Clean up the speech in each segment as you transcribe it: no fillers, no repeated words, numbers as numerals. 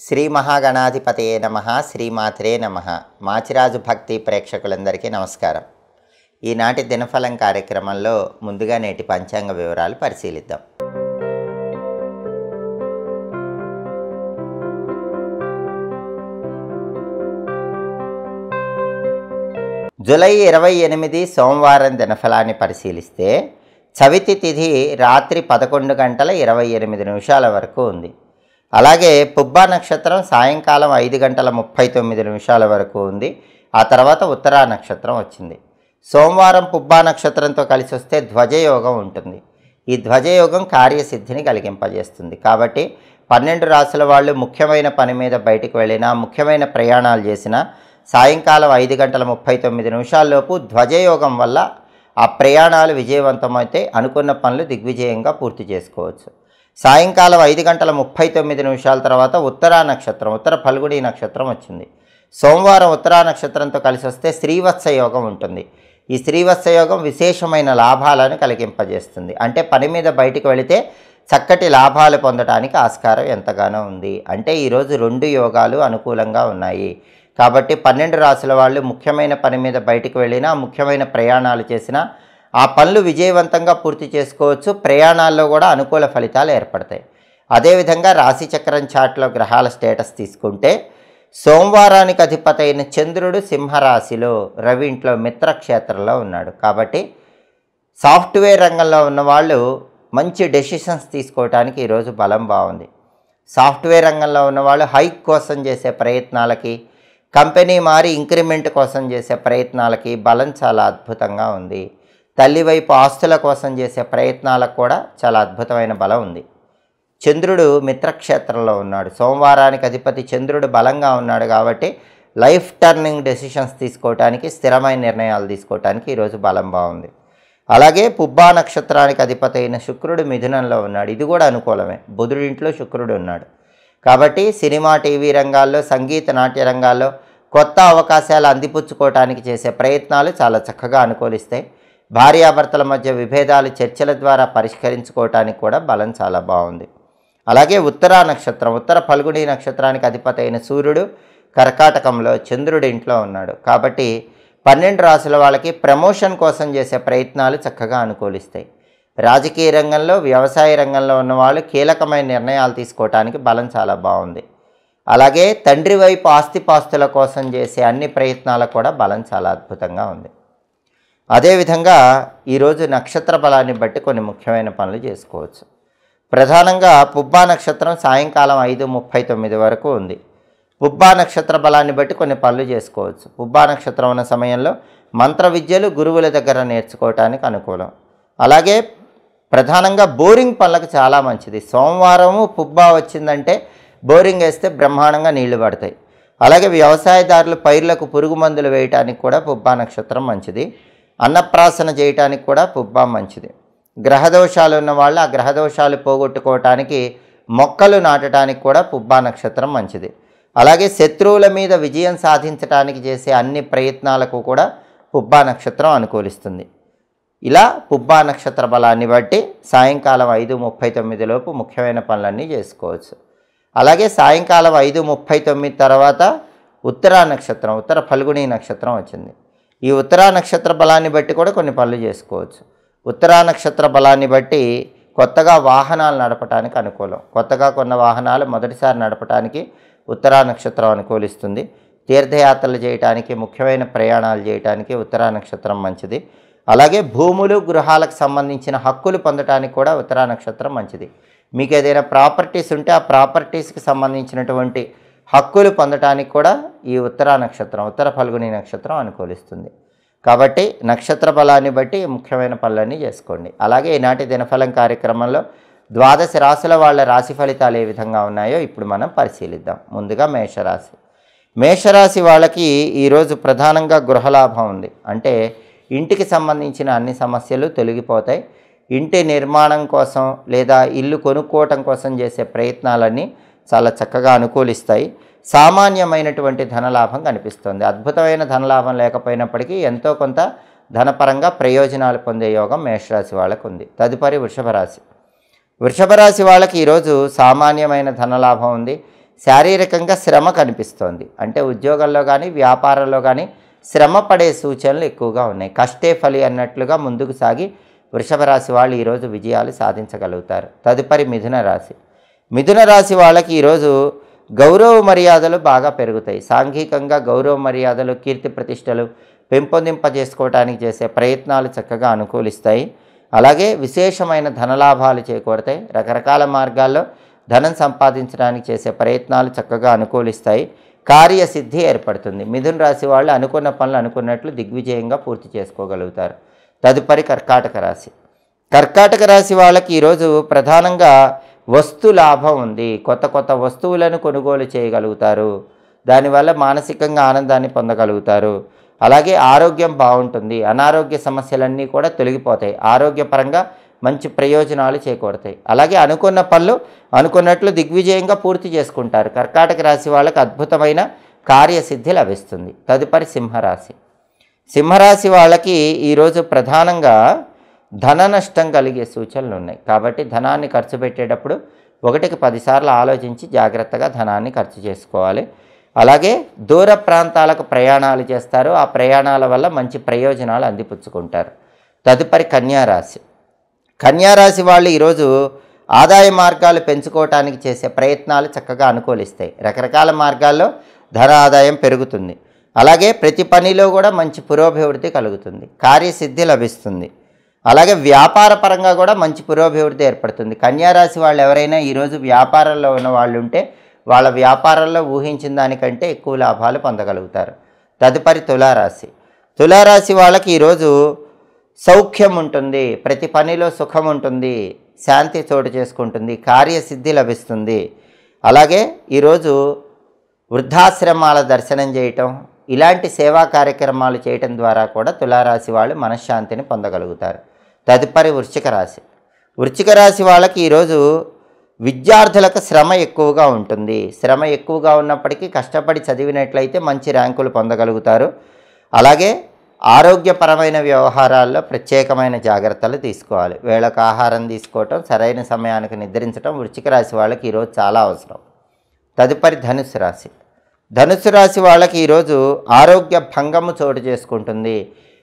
శ్రీ మహాగణాధిపతయే నమః. శ్రీమాత్రే నమః. మాచిరాజు భక్తి ప్రేక్షకులందరికీ నమస్కారం. ఈనాటి దినఫలం కార్యక్రమంలో ముందుగా నేటి పంచాంగ వివరాలు పరిశీలిద్దాం. జూలై 28 సోమవారం దినఫలాన్ని పరిశీలిస్తే చవితి తిథి రాత్రి 11:28 వరకు ఉంది. అలాగే పుబ్బా నక్షత్రం సాయంకాలం 5:39 వరకు ఉంది. ఆ తర్వాత ఉత్తరా నక్షత్రం వచ్చింది. సోమవారం పుబ్బా నక్షత్రంతో కలిసి వస్తే ధ్వజయోగం ఉంటుంది. ఈ ధ్వజయోగం కార్యసిద్ధిని కలిగింపజేస్తుంది. కాబట్టి 12 రాశుల వాళ్ళు ముఖ్యమైన పని మీద బయటకు వెళ్ళినా, ముఖ్యమైన ప్రయాణాలు చేసినా సాయంకాలం 5:39 లోపు ధ్వజయోగం వల్ల ఆ ప్రయాణాలు విజయవంతమైతే అనుకున్న పనులు దిగ్విజయంగా పూర్తి చేసుకోవచ్చు. సాయంకాలం 5:39 తర్వాత ఉత్తరా నక్షత్రం, ఉత్తర ఫల్గుణి నక్షత్రం వచ్చింది. సోమవారం ఉత్తరా నక్షత్రంతో కలిసి వస్తే శ్రీవత్స యోగం ఉంటుంది. ఈ శ్రీవత్స యోగం విశేషమైన లాభాలను కలిగింపజేస్తుంది. అంటే పని మీద బయటికి వెళితే చక్కటి లాభాలు పొందడానికి ఆస్కారం ఎంతగానో ఉంది. అంటే ఈరోజు 2 యోగాలు అనుకూలంగా ఉన్నాయి. కాబట్టి 12 రాశుల వాళ్ళు ముఖ్యమైన పని మీద బయటికి వెళ్ళినా, ముఖ్యమైన ప్రయాణాలు చేసినా ఆ పనులు విజయవంతంగా పూర్తి చేసుకోవచ్చు. ప్రయాణాల్లో కూడా అనుకూల ఫలితాలు ఏర్పడతాయి. అదేవిధంగా రాశిచక్రం చాట్లో గ్రహాల స్టేటస్ తీసుకుంటే సోమవారానికి అధిపతి అయిన చంద్రుడు సింహరాశిలో, రవి ఇంట్లో మిత్రక్షేత్రంలో ఉన్నాడు. కాబట్టి సాఫ్ట్వేర్ రంగంలో ఉన్నవాళ్ళు మంచి డెసిషన్స్ తీసుకోవడానికి ఈరోజు బలం బాగుంది. సాఫ్ట్వేర్ రంగంలో ఉన్నవాళ్ళు హైక్ కోసం చేసే ప్రయత్నాలకి, కంపెనీ మారి ఇంక్రిమెంట్ కోసం చేసే ప్రయత్నాలకి బలం చాలా అద్భుతంగా ఉంది. తల్లి వైపు ఆస్తుల కోసం చేసే ప్రయత్నాలకు కూడా చాలా అద్భుతమైన బలం ఉంది. చంద్రుడు మిత్రక్షేత్రంలో ఉన్నాడు. సోమవారానికి అధిపతి చంద్రుడు బలంగా ఉన్నాడు. కాబట్టి లైఫ్ టర్నింగ్ డెసిషన్స్ తీసుకోవడానికి, స్థిరమైన నిర్ణయాలు తీసుకోవడానికి ఈరోజు బలం బాగుంది. అలాగే పుబ్బా నక్షత్రానికి అధిపతి అయిన శుక్రుడు మిథునంలో ఉన్నాడు. ఇది కూడా అనుకూలమే. బుధుడి ఇంట్లో శుక్రుడు ఉన్నాడు. కాబట్టి సినిమా, టీవీ రంగాల్లో, సంగీత, నాట్య రంగాల్లో కొత్త అవకాశాలు అందిపుచ్చుకోవడానికి చేసే ప్రయత్నాలు చాలా చక్కగా అనుకూలిస్తాయి. భార్యాభర్తల మధ్య విభేదాలు చర్చల ద్వారా పరిష్కరించుకోవటానికి కూడా బలం చాలా బాగుంది. అలాగే ఉత్తరా నక్షత్రం, ఉత్తర ఫల్గుణి నక్షత్రానికి అధిపతి అయిన సూర్యుడు కర్కాటకంలో, చంద్రుడి ఇంట్లో ఉన్నాడు. కాబట్టి 12 రాశుల వాళ్ళకి ప్రమోషన్ కోసం చేసే ప్రయత్నాలు చక్కగా అనుకూలిస్తాయి. రాజకీయ రంగంలో, వ్యవసాయ రంగంలో ఉన్నవాళ్ళు కీలకమైన నిర్ణయాలు తీసుకోవటానికి బలం చాలా బాగుంది. అలాగే తండ్రి వైపు ఆస్తిపాస్తుల కోసం చేసే అన్ని ప్రయత్నాలకు కూడా బలం చాలా అద్భుతంగా ఉంది. అదేవిధంగా ఈరోజు నక్షత్ర బలాన్ని బట్టి కొన్ని ముఖ్యమైన పనులు చేసుకోవచ్చు. ప్రధానంగా పుబ్బా నక్షత్రం సాయంకాలం 5:39 వరకు ఉంది. పుబ్బా నక్షత్ర బలాన్ని బట్టి కొన్ని పనులు చేసుకోవచ్చు. పుబ్బా నక్షత్రం ఉన్న సమయంలో మంత్ర విద్యలు గురువుల దగ్గర నేర్చుకోవటానికి అనుకూలం. అలాగే ప్రధానంగా బోరింగ్ పనులకు చాలా మంచిది. సోమవారము పుబ్బా వచ్చిందంటే బోరింగ్ వేస్తే బ్రహ్మాండంగా నీళ్లు పడతాయి. అలాగే వ్యవసాయదారులు పైర్లకు పురుగు మందులు వేయటానికి కూడా పుబ్బా నక్షత్రం మంచిది. అన్నప్రాసన చేయటానికి కూడా పుబ్బా మంచిది. గ్రహదోషాలు ఉన్న వాళ్ళు ఆ గ్రహదోషాలు పోగొట్టుకోవటానికి మొక్కలు నాటడానికి కూడా పుబ్బా నక్షత్రం మంచిది. అలాగే శత్రువుల మీద విజయం సాధించడానికి చేసే అన్ని ప్రయత్నాలకు కూడా పుబ్బా నక్షత్రం అనుకూలిస్తుంది. ఇలా పుబ్బా నక్షత్ర బలాన్ని బట్టి సాయంకాలం 5:39 లోపు ముఖ్యమైన పనులన్నీ చేసుకోవచ్చు. అలాగే సాయంకాలం 5:39 తర్వాత ఉత్తరా నక్షత్రం, ఉత్తర ఫల్గుణి నక్షత్రం వచ్చింది. ఈ ఉత్తరా నక్షత్ర బలాన్ని బట్టి కూడా కొన్ని పనులు చేసుకోవచ్చు. ఉత్తరా నక్షత్ర బలాన్ని బట్టి కొత్తగా వాహనాలు నడపడానికి అనుకూలం. కొత్తగా కొన్న వాహనాలు మొదటిసారి నడపడానికి ఉత్తరా నక్షత్రం అనుకూలిస్తుంది. తీర్థయాత్రలు చేయడానికి, ముఖ్యమైన ప్రయాణాలు చేయడానికి ఉత్తరా నక్షత్రం మంచిది. అలాగే భూములు, గృహాలకు సంబంధించిన హక్కులు పొందడానికి కూడా ఉత్తరా నక్షత్రం మంచిది. మీకు ఏదైనా ప్రాపర్టీస్ ఉంటే ఆ ప్రాపర్టీస్కి సంబంధించినటువంటి హక్కులు పొందడానికి కూడా ఈ ఉత్తరా నక్షత్రం, ఉత్తర ఫల్గుణి నక్షత్రం అనుకూలిస్తుంది. కాబట్టి నక్షత్ర బలాన్ని బట్టి ముఖ్యమైన పనులన్నీ చేసుకోండి. అలాగే ఈనాటి దినఫలం కార్యక్రమంలో 12 రాశుల వాళ్ళ రాశి ఫలితాలు ఏ విధంగా ఉన్నాయో ఇప్పుడు మనం పరిశీలిద్దాం. ముందుగా మేషరాశి. మేషరాశి వాళ్ళకి ఈరోజు ప్రధానంగా గృహలాభం ఉంది. అంటే ఇంటికి సంబంధించిన అన్ని సమస్యలు తొలగిపోతాయి. ఇంటి నిర్మాణం కోసం లేదా ఇల్లు కొనుక్కోవటం కోసం చేసే ప్రయత్నాలన్నీ చాలా చక్కగా అనుకూలిస్తాయి. సామాన్యమైనటువంటి ధనలాభం కనిపిస్తుంది. అద్భుతమైన ధనలాభం లేకపోయినప్పటికీ ఎంతో కొంత ధనపరంగా ప్రయోజనాలు పొందే యోగం మేషరాశి వాళ్ళకు ఉంది. తదుపరి వృషభ రాశి. వృషభ రాశి వాళ్ళకి ఈరోజు సామాన్యమైన ధనలాభం ఉంది. శారీరకంగా శ్రమ కనిపిస్తోంది. అంటే ఉద్యోగంలో కానీ వ్యాపారంలో కానీ శ్రమ పడే సూచనలు ఎక్కువగా ఉన్నాయి. కష్టే ఫలి అన్నట్లుగా ముందుకు సాగి వృషభ రాశి వాళ్ళు ఈరోజు విజయాలు సాధించగలుగుతారు. తదుపరి మిథున రాశి. మిథున రాశి వాళ్ళకి ఈరోజు గౌరవ మర్యాదలు బాగా పెరుగుతాయి. సాంఘికంగా గౌరవ మర్యాదలు, కీర్తి ప్రతిష్టలు పెంపొందింపజేసుకోవడానికి చేసే ప్రయత్నాలు చక్కగా అనుకూలిస్తాయి. అలాగే విశేషమైన ధనలాభాలు చేకూరతాయి. రకరకాల మార్గాల్లో ధనం సంపాదించడానికి చేసే ప్రయత్నాలు చక్కగా అనుకూలిస్తాయి. కార్యసిద్ధి ఏర్పడుతుంది. మిథున రాశి వాళ్ళు అనుకున్న పనులు అనుకున్నట్లు దిగ్విజయంగా పూర్తి చేసుకోగలుగుతారు. తదుపరి కర్కాటక రాశి. కర్కాటక రాశి వాళ్ళకి ఈరోజు ప్రధానంగా వస్తు లాభం ఉంది. కొత్త కొత్త వస్తువులను కొనుగోలు చేయగలుగుతారు. దానివల్ల మానసికంగా ఆనందాన్ని పొందగలుగుతారు. అలాగే ఆరోగ్యం బాగుంటుంది. అనారోగ్య సమస్యలన్నీ కూడా తొలగిపోతాయి. ఆరోగ్యపరంగా మంచి ప్రయోజనాలు చేకూరుతాయి. అలాగే అనుకున్న పనులు అనుకున్నట్లు దిగ్విజయంగా పూర్తి చేసుకుంటారు. కర్కాటక రాశి వాళ్ళకి అద్భుతమైన కార్యసిద్ధి లభిస్తుంది. తదుపరి సింహరాశి. సింహరాశి వాళ్ళకి ఈరోజు ప్రధానంగా ధన నష్టం కలిగే సూచనలు ఉన్నాయి. కాబట్టి ధనాన్ని ఖర్చు పెట్టేటప్పుడు 1కి 10 సార్లు ఆలోచించి జాగ్రత్తగా ధనాన్ని ఖర్చు చేసుకోవాలి. అలాగే దూర ప్రాంతాలకు ప్రయాణాలు చేస్తారు. ఆ ప్రయాణాల వల్ల మంచి ప్రయోజనాలు అందిపుచ్చుకుంటారు. తదుపరి కన్యారాశి. కన్యారాశి వాళ్ళు ఈరోజు ఆదాయ మార్గాలు పెంచుకోవటానికి చేసే ప్రయత్నాలు చక్కగా అనుకూలిస్తాయి. రకరకాల మార్గాల్లో ధన ఆదాయం పెరుగుతుంది. అలాగే ప్రతి పనిలో కూడా మంచి పురోభివృద్ధి కలుగుతుంది. కార్యసిద్ధి లభిస్తుంది. అలాగే వ్యాపార పరంగా కూడా మంచి పురోభివృద్ధి ఏర్పడుతుంది. కన్యారాశి వాళ్ళు ఎవరైనా ఈరోజు వ్యాపారంలో ఉన్న వాళ్ళు ఉంటే వాళ్ళ వ్యాపారంలో ఊహించిన దానికంటే ఎక్కువ లాభాలు పొందగలుగుతారు. తదుపరి తులారాశి. తులారాశి వాళ్ళకి ఈరోజు సౌఖ్యం ఉంటుంది. ప్రతి పనిలో సుఖం ఉంటుంది. శాంతి చోటు చేసుకుంటుంది. కార్యసిద్ధి లభిస్తుంది. అలాగే ఈరోజు వృద్ధాశ్రమాల దర్శనం చేయటం, ఇలాంటి సేవా కార్యక్రమాలు చేయటం ద్వారా కూడా తులారాశి వాళ్ళు మనశ్శాంతిని పొందగలుగుతారు. తదుపరి వృశ్చిక రాశి. వృశ్చిక రాశి వాళ్ళకి ఈరోజు విద్యార్థులకు శ్రమ ఎక్కువగా ఉంటుంది. శ్రమ ఎక్కువగా ఉన్నప్పటికీ కష్టపడి చదివినట్లయితే మంచి ర్యాంకులు పొందగలుగుతారు. అలాగే ఆరోగ్యపరమైన వ్యవహారాల్లో ప్రత్యేకమైన జాగ్రత్తలు తీసుకోవాలి. వేళకు ఆహారం తీసుకోవటం, సరైన సమయానికి నిద్రించడం వృశ్చిక రాశి వాళ్ళకి ఈరోజు చాలా అవసరం. తదుపరి ధనుస్సు రాశి. ధనుస్సు రాశి వాళ్ళకి ఈరోజు ఆరోగ్య భంగము చోటు చేసుకుంటుంది.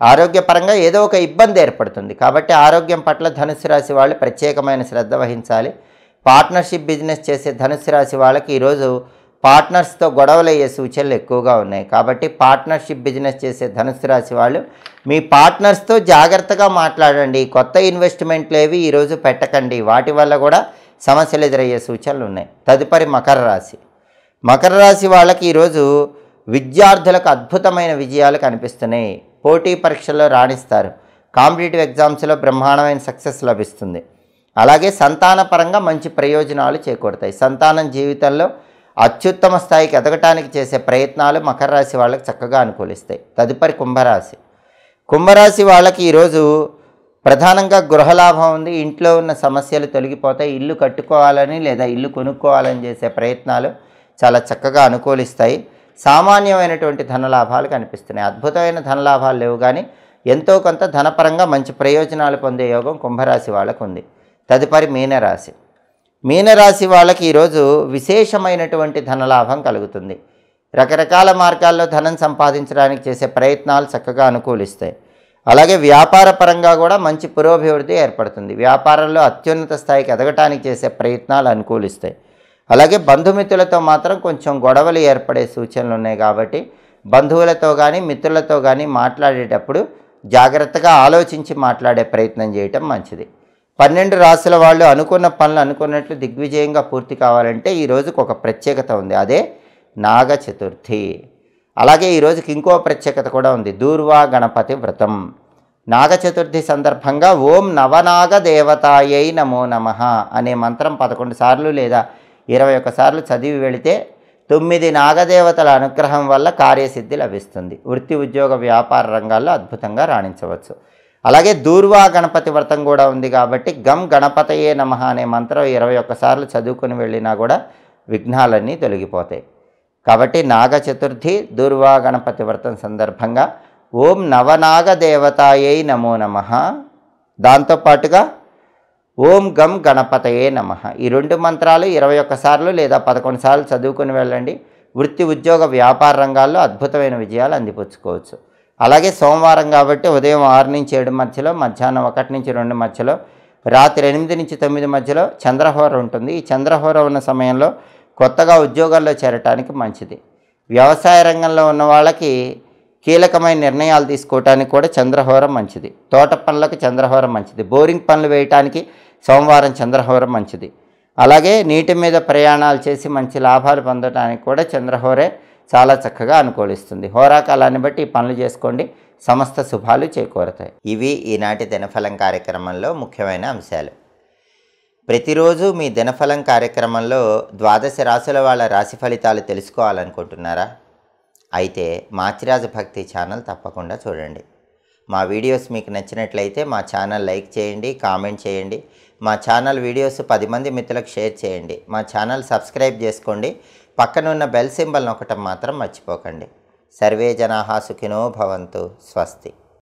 ఆరోగ్యపరంగా ఏదో ఒక ఇబ్బంది ఏర్పడుతుంది. కాబట్టి ఆరోగ్యం పట్ల ధనుస్సు రాశి వాళ్ళు ప్రత్యేకమైన శ్రద్ధ వహించాలి. పార్ట్నర్షిప్ బిజినెస్ చేసే ధనుస్సు రాశి వాళ్ళకి ఈరోజు పార్ట్నర్స్తో గొడవలు అయ్యే సూచనలు ఎక్కువగా ఉన్నాయి. కాబట్టి పార్ట్నర్షిప్ బిజినెస్ చేసే ధనుస్సు రాశి వాళ్ళు మీ పార్ట్నర్స్తో జాగ్రత్తగా మాట్లాడండి. కొత్త ఇన్వెస్ట్మెంట్లు ఏవి ఈరోజు పెట్టకండి. వాటి వల్ల కూడా సమస్యలు ఎదురయ్యే సూచనలు ఉన్నాయి. తదుపరి మకర రాశి. మకర రాశి వాళ్ళకి ఈరోజు విద్యార్థులకు అద్భుతమైన విజయాలు కనిపిస్తున్నాయి. పోటీ పరీక్షల్లో రాణిస్తారు. కాంపిటేటివ్ ఎగ్జామ్స్లో బ్రహ్మాండమైన సక్సెస్ లభిస్తుంది. అలాగే సంతానపరంగా మంచి ప్రయోజనాలు చేకూరుతాయి. సంతానం జీవితంలో అత్యుత్తమ స్థాయికి ఎదగటానికి చేసే ప్రయత్నాలు మకర రాశి వాళ్ళకి చక్కగా అనుకూలిస్తాయి. తదుపరి కుంభరాశి. కుంభరాశి వాళ్ళకి ఈరోజు ప్రధానంగా గృహలాభం ఉంది. ఇంట్లో ఉన్న సమస్యలు తొలగిపోతాయి. ఇల్లు కట్టుకోవాలని లేదా ఇల్లు కొనుక్కోవాలని చేసే ప్రయత్నాలు చాలా చక్కగా అనుకూలిస్తాయి. సామాన్యమైనటువంటి ధనలాభాలు కనిపిస్తున్నాయి. అద్భుతమైన ధనలాభాలు లేవు కానీ ఎంతో కొంత ధనపరంగా మంచి ప్రయోజనాలు పొందే యోగం కుంభరాశి వాళ్ళకు ఉంది. తదుపరి మీనరాశి. మీనరాశి వాళ్ళకి ఈరోజు విశేషమైనటువంటి ధనలాభం కలుగుతుంది. రకరకాల మార్గాల్లో ధనం సంపాదించడానికి చేసే ప్రయత్నాలు చక్కగా అనుకూలిస్తాయి. అలాగే వ్యాపార పరంగా కూడా మంచి పురోభివృద్ధి ఏర్పడుతుంది. వ్యాపారంలో అత్యున్నత స్థాయికి ఎదగటానికి చేసే ప్రయత్నాలు అనుకూలిస్తాయి. అలాగే బంధుమిత్రులతో మాత్రం కొంచెం గొడవలు ఏర్పడే సూచనలు ఉన్నాయి. కాబట్టి బంధువులతో కానీ మిత్రులతో కానీ మాట్లాడేటప్పుడు జాగ్రత్తగా ఆలోచించి మాట్లాడే ప్రయత్నం చేయటం మంచిది. 12 రాశుల వాళ్ళు అనుకున్న పనులు అనుకున్నట్లు దిగ్విజయంగా పూర్తి కావాలంటే ఈ రోజుకు ఒక ప్రత్యేకత ఉంది. అదే నాగ చతుర్థి. అలాగే ఈ రోజుకి ఇంకో ప్రత్యేకత కూడా ఉంది. దూర్వా గణపతి వ్రతం. నాగ చతుర్థి సందర్భంగా ఓం నవనాగ దేవతాయై నమో నమః అనే మంత్రం 11 సార్లు లేదా 21 సార్లు చదివి వెళితే 9 నాగదేవతల అనుగ్రహం వల్ల కార్యసిద్ధి లభిస్తుంది. వృత్తి ఉద్యోగ వ్యాపార రంగాల్లో అద్భుతంగా రాణించవచ్చు. అలాగే దూర్వా గణపతి వ్రతం కూడా ఉంది. కాబట్టి గం గణపతయే నమః అనే మంత్రం 21 సార్లు చదువుకొని వెళ్ళినా కూడా విఘ్నాలన్నీ తొలగిపోతాయి. కాబట్టి నాగ చతుర్థి దూర్వా గణపతి వ్రతం సందర్భంగా ఓం నవనాగ దేవతాయై నమో నమః, దాంతోపాటుగా ఓం గం గణపతయే నమః. ఈ 2 మంత్రాలు 21 సార్లు లేదా 11 సార్లు చదువుకుని వెళ్ళండి. వృత్తి, ఉద్యోగ, వ్యాపార రంగాల్లో అద్భుతమైన విజయాలు అందిపుచ్చుకోవచ్చు. అలాగే సోమవారం కాబట్టి ఉదయం 6 నుంచి 7 మధ్యలో, మధ్యాహ్నం 1 నుంచి 2 మధ్యలో, రాత్రి 8 నుంచి 9 మధ్యలో చంద్రహోర ఉంటుంది. ఈ చంద్రహోర ఉన్న సమయంలో కొత్తగా ఉద్యోగాల్లో చేరటానికి మంచిది. వ్యవసాయ రంగంలో ఉన్న వాళ్ళకి కీలకమైన నిర్ణయాలు తీసుకోవటానికి కూడా చంద్రహోర మంచిది. తోట పనులకు చంద్రహోర మంచిది. బోరింగ్ పనులు వేయటానికి సోమవారం చంద్రహోర మంచిది. అలాగే నీటి మీద ప్రయాణాలు చేసి మంచి లాభాలు పొందడానికి కూడా చంద్రహోరే చాలా చక్కగా అనుకూలిస్తుంది. హోరాకాలాన్ని బట్టి ఈ పనులు చేసుకోండి, సమస్త శుభాలు చేకూరతాయి. ఇవి ఈనాటి దినఫలం కార్యక్రమంలో ముఖ్యమైన అంశాలు. ప్రతిరోజు మీ దినఫలం కార్యక్రమంలో 12 రాశుల వాళ్ళ రాశి ఫలితాలు తెలుసుకోవాలనుకుంటున్నారా? అయితే మాచిరాజ భక్తి ఛానల్ తప్పకుండా చూడండి. మా వీడియోస్ మీకు నచ్చినట్లయితే మా ఛానల్ లైక్ చేయండి, కామెంట్ చేయండి. మా ఛానల్ వీడియోస్ 10 మంది మిత్రులకు షేర్ చేయండి. మా ఛానల్ సబ్స్క్రైబ్ చేసుకోండి. పక్కనున్న బెల్ సింబల్ నొక్కటం మాత్రం మర్చిపోకండి. సర్వే జనాః సుఖినో భవంతు. స్వస్తి.